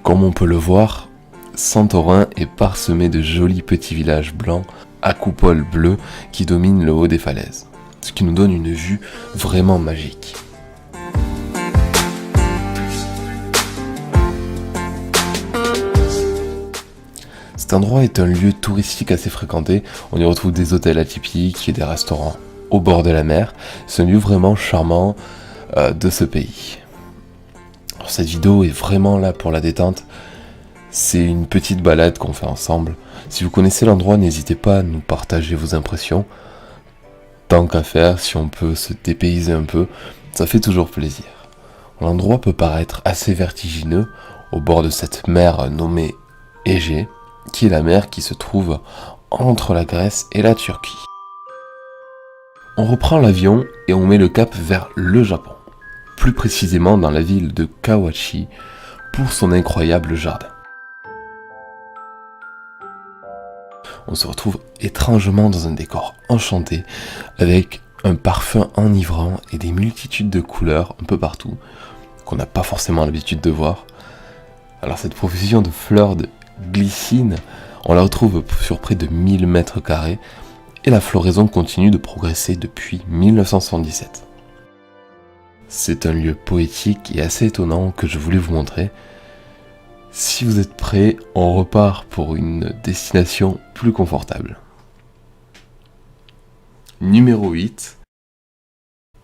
Comme on peut le voir, Santorin est parsemé de jolis petits villages blancs à coupoles bleues qui dominent le haut des falaises, ce qui nous donne une vue vraiment magique. Cet endroit est un lieu touristique assez fréquenté, on y retrouve des hôtels atypiques et des restaurants au bord de la mer. C'est un lieu vraiment charmant de ce pays. Alors, cette vidéo est vraiment là pour la détente, c'est une petite balade qu'on fait ensemble. Si vous connaissez l'endroit, n'hésitez pas à nous partager vos impressions. Tant qu'à faire, si on peut se dépayser un peu, ça fait toujours plaisir. L'endroit peut paraître assez vertigineux au bord de cette mer nommée Égée, qui est la mer qui se trouve entre la Grèce et la Turquie. On reprend l'avion et on met le cap vers le Japon, plus précisément dans la ville de Kawachi pour son incroyable jardin. On se retrouve étrangement dans un décor enchanté avec un parfum enivrant et des multitudes de couleurs un peu partout qu'on n'a pas forcément l'habitude de voir. Alors cette profusion de fleurs de glycine, on la retrouve sur près de 1000 mètres carrés et la floraison continue de progresser depuis 1977. C'est un lieu poétique et assez étonnant que je voulais vous montrer. Si vous êtes prêts, on repart pour une destination plus confortable. Numéro 8.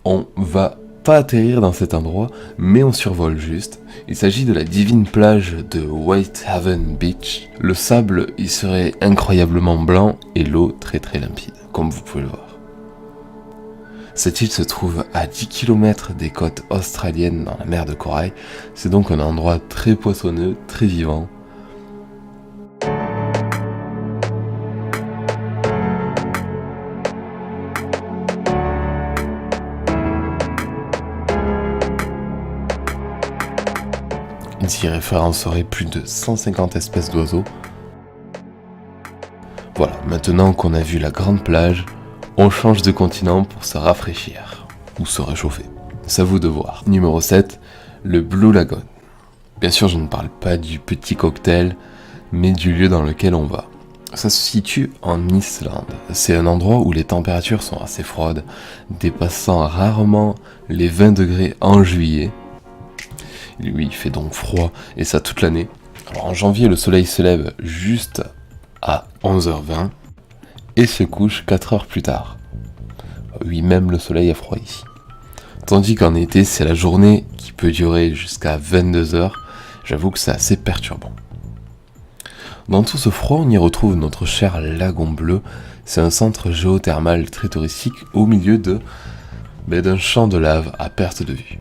On va pas atterrir dans cet endroit, mais on survole juste. Il s'agit de la divine plage de Whitehaven Beach. Le sable y serait incroyablement blanc et l'eau très très limpide, comme vous pouvez le voir. Cette île se trouve à 10 km des côtes australiennes dans la mer de Corail. C'est donc un endroit très poissonneux, très vivant. Il s'y référencerait plus de 150 espèces d'oiseaux. Voilà, maintenant qu'on a vu la grande plage, on change de continent pour se rafraîchir, ou se réchauffer. C'est à vous de voir. Numéro 7, le Blue Lagoon. Bien sûr, je ne parle pas du petit cocktail, mais du lieu dans lequel on va. Ça se situe en Islande. C'est un endroit où les températures sont assez froides, dépassant rarement les 20 degrés en juillet. Lui, il fait donc froid, et ça toute l'année. Alors en janvier, le soleil se lève juste à 11h20, et se couche 4 heures plus tard. Oui, même le soleil est froid ici. Tandis qu'en été, c'est la journée qui peut durer jusqu'à 22 heures. J'avoue que c'est assez perturbant. Dans tout ce froid, on y retrouve notre cher Lagon Bleu. C'est un centre géothermal très touristique au milieu d'un champ de lave à perte de vue.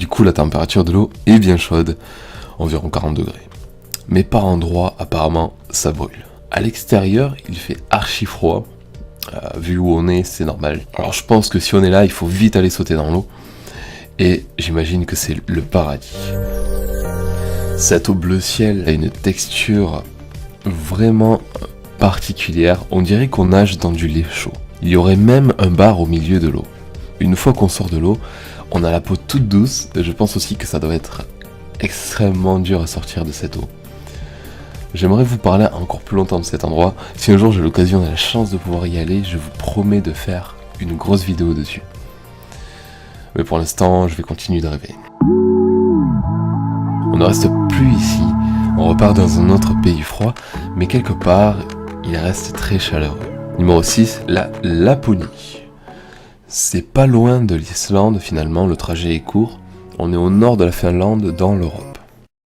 Du coup, la température de l'eau est bien chaude, environ 40 degrés. Mais par endroits, apparemment, ça brûle. À l'extérieur, il fait archi froid. Vu où on est, c'est normal. Alors je pense que si on est là, il faut vite aller sauter dans l'eau. Et j'imagine que c'est le paradis. Cette eau bleu ciel a une texture vraiment particulière. On dirait qu'on nage dans du lait chaud. Il y aurait même un bar au milieu de l'eau. Une fois qu'on sort de l'eau, on a la peau toute douce. Je pense aussi que ça doit être extrêmement dur à sortir de cette eau. J'aimerais vous parler encore plus longtemps de cet endroit. Si un jour j'ai l'occasion et la chance de pouvoir y aller, je vous promets de faire une grosse vidéo dessus. Mais pour l'instant, je vais continuer de rêver. On ne reste plus ici, on repart dans un autre pays froid, mais quelque part, il reste très chaleureux. Numéro 6, la Laponie. C'est pas loin de l'Islande finalement, le trajet est court. On est au nord de la Finlande, dans l'Europe.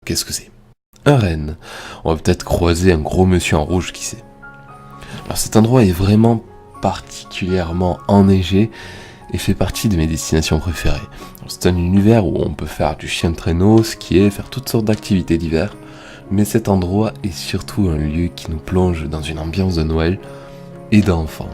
Qu'est-ce que c'est ? Un renne. On va peut-être croiser un gros monsieur en rouge, qui sait. Alors cet endroit est vraiment particulièrement enneigé et fait partie de mes destinations préférées. C'est un univers où on peut faire du chien de traîneau, skier, faire toutes sortes d'activités d'hiver, mais cet endroit est surtout un lieu qui nous plonge dans une ambiance de Noël et d'enfants.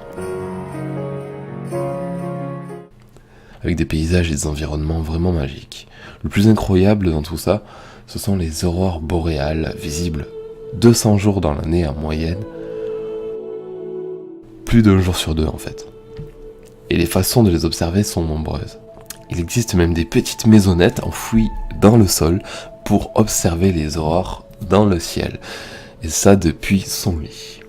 Avec des paysages et des environnements vraiment magiques. Le plus incroyable dans tout ça, ce sont les aurores boréales, visibles 200 jours dans l'année en moyenne. Plus d'un jour sur deux en fait. Et les façons de les observer sont nombreuses. Il existe même des petites maisonnettes enfouies dans le sol pour observer les aurores dans le ciel, et ça depuis son lit.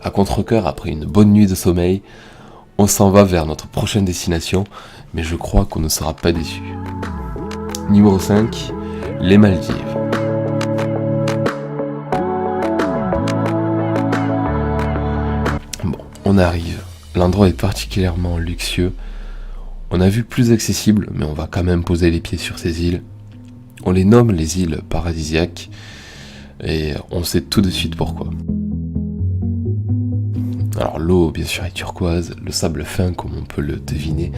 À contre-cœur, après une bonne nuit de sommeil, on s'en va vers notre prochaine destination, mais je crois qu'on ne sera pas déçu. Numéro 5, les Maldives. Bon, on arrive. L'endroit est particulièrement luxueux. On a vu plus accessible, mais on va quand même poser les pieds sur ces îles. On les nomme les îles paradisiaques, et on sait tout de suite pourquoi. Alors l'eau, bien sûr, est turquoise, le sable fin comme on peut le deviner.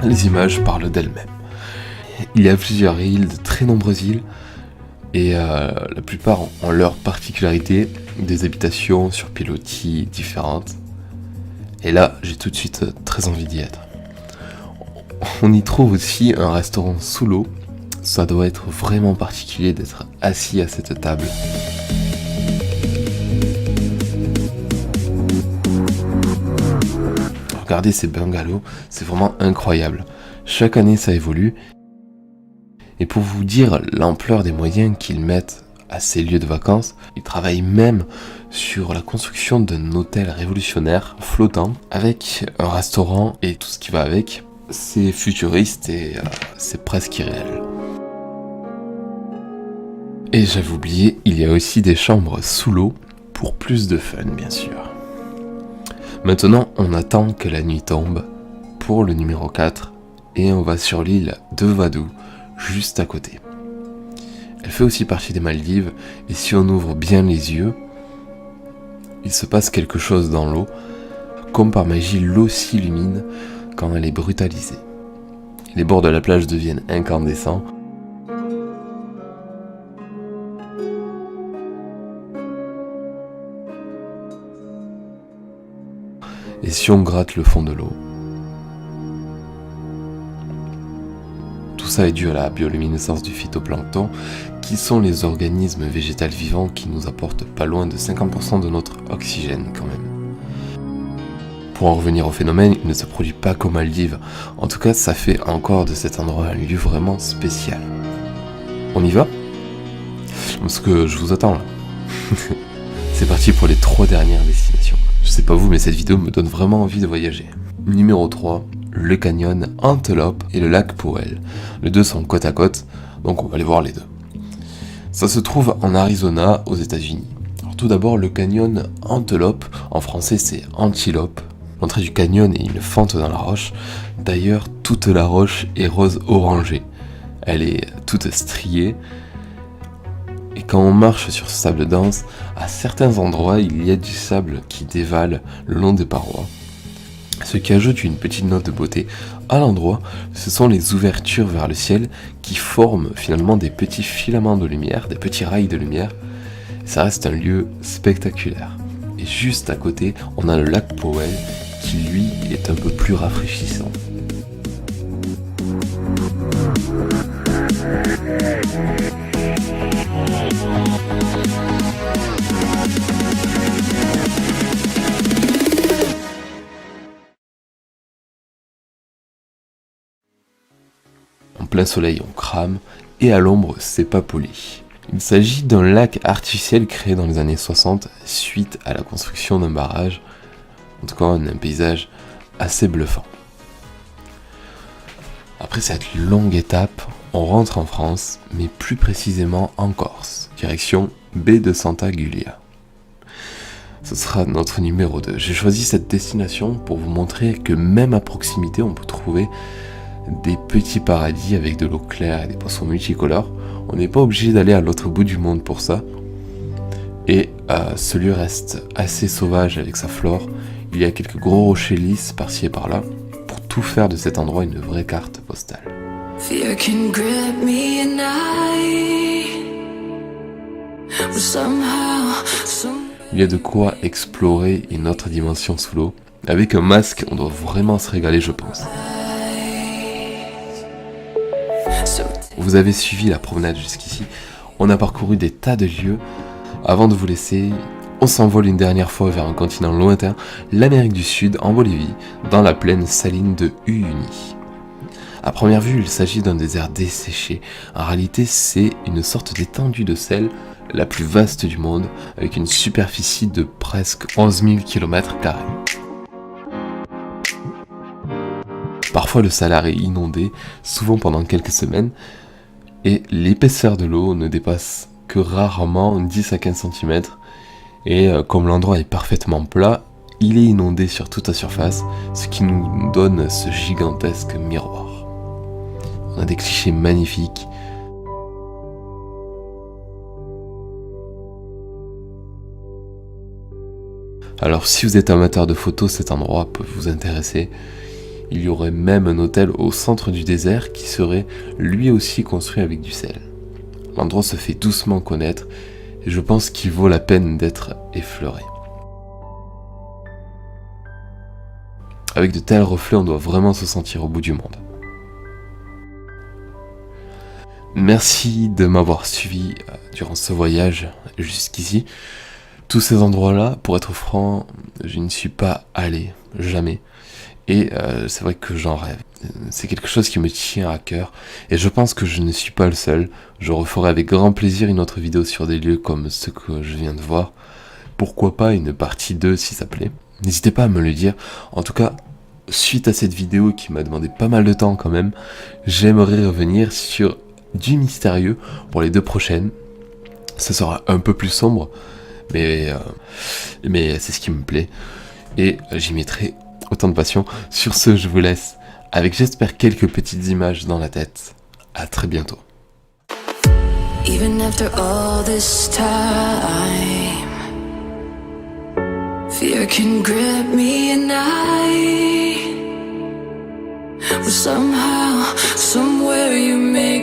Les images parlent d'elles-mêmes. Il y a plusieurs îles, de très nombreuses îles, et la plupart ont leur particularité, des habitations sur pilotis différentes. Et là, j'ai tout de suite très envie d'y être. On y trouve aussi un restaurant sous l'eau. Ça doit être vraiment particulier d'être assis à cette table. Regardez ces bungalows, c'est vraiment incroyable. Chaque année ça évolue. Et pour vous dire l'ampleur des moyens qu'ils mettent à ces lieux de vacances, ils travaillent même sur la construction d'un hôtel révolutionnaire flottant avec un restaurant et tout ce qui va avec. C'est futuriste et c'est presque irréel. Et j'avais oublié, il y a aussi des chambres sous l'eau pour plus de fun, bien sûr. Maintenant, on attend que la nuit tombe pour le numéro 4 et on va sur l'île de Vadou, juste à côté. Elle fait aussi partie des Maldives et si on ouvre bien les yeux, il se passe quelque chose dans l'eau. Comme par magie, l'eau s'illumine quand elle est brutalisée. Les bords de la plage deviennent incandescents. Et si on gratte le fond de l'eau, tout ça est dû à la bioluminescence du phytoplancton, qui sont les organismes végétaux vivants qui nous apportent pas loin de 50% de notre oxygène quand même. Pour en revenir au phénomène, il ne se produit pas qu'aux Maldives. En tout cas, ça fait encore de cet endroit un lieu vraiment spécial. On y va ? Parce que je vous attends là. C'est parti pour les 3 dernières destinations. Je sais pas vous, mais cette vidéo me donne vraiment envie de voyager. Numéro 3, le canyon Antelope et le lac Powell. Les deux sont côte à côte, donc on va aller voir les deux. Ça se trouve en Arizona, aux États-Unis. Alors tout d'abord, le canyon Antelope, en français c'est Antilope. L'entrée du canyon est une fente dans la roche. D'ailleurs, toute la roche est rose orangé. Elle est toute striée. Et quand on marche sur ce sable dense, à certains endroits, il y a du sable qui dévale le long des parois. Ce qui ajoute une petite note de beauté à l'endroit, ce sont les ouvertures vers le ciel qui forment finalement des petits filaments de lumière, des petits rails de lumière. Ça reste un lieu spectaculaire. Et juste à côté, on a le lac Powell qui lui est un peu plus rafraîchissant. En plein soleil, on crame, et à l'ombre, c'est pas poli. Il s'agit d'un lac artificiel créé dans les années 60 suite à la construction d'un barrage. En tout cas, un paysage assez bluffant. Après cette longue étape, on rentre en France, mais plus précisément en Corse, direction baie de Santa Giulia. Ce sera notre numéro 2. J'ai choisi cette destination pour vous montrer que même à proximité, on peut trouver des petits paradis avec de l'eau claire et des poissons multicolores. On n'est pas obligé d'aller à l'autre bout du monde pour ça. Et ce lieu reste assez sauvage avec sa flore. Il y a quelques gros rochers lisses par-ci et par-là pour tout faire de cet endroit une vraie carte postale. Il y a de quoi explorer une autre dimension sous l'eau. Avec un masque, on doit vraiment se régaler, je pense. Vous avez suivi la promenade jusqu'ici. On a parcouru des tas de lieux. Avant de vous laisser, On s'envole une dernière fois vers un continent lointain, l'Amérique du Sud, en Bolivie, dans la plaine saline de Uyuni. À première vue, il s'agit d'un désert desséché. En réalité, c'est une sorte d'étendue de sel, la plus vaste du monde, avec une superficie de presque 11 000 km². Parfois, le Salar est inondé, souvent pendant quelques semaines, et l'épaisseur de l'eau ne dépasse que rarement 10 à 15 cm. Et comme l'endroit est parfaitement plat, il est inondé sur toute la surface, ce qui nous donne ce gigantesque miroir. On a des clichés magnifiques. Alors si vous êtes amateur de photos, cet endroit peut vous intéresser. Il y aurait même un hôtel au centre du désert qui serait lui aussi construit avec du sel. L'endroit se fait doucement connaître et je pense qu'il vaut la peine d'être effleuré. Avec de tels reflets, on doit vraiment se sentir au bout du monde. Merci de m'avoir suivi durant ce voyage jusqu'ici. Tous ces endroits-là, pour être franc, je n'y suis pas allé, jamais. Et c'est vrai que j'en rêve. C'est quelque chose qui me tient à cœur. Et je pense que je ne suis pas le seul. Je referai avec grand plaisir une autre vidéo sur des lieux comme ceux que je viens de voir. Pourquoi pas une partie 2 si ça plaît. N'hésitez pas à me le dire. En tout cas, suite à cette vidéo qui m'a demandé pas mal de temps quand même, j'aimerais revenir sur du mystérieux pour les 2 prochaines. Ce sera un peu plus sombre, mais c'est ce qui me plaît. Et j'y mettrai autant de passion. Sur ce, je vous laisse avec, j'espère, quelques petites images dans la tête. À très bientôt. Even after all this time, fear can grip me and I, but somehow, somewhere you made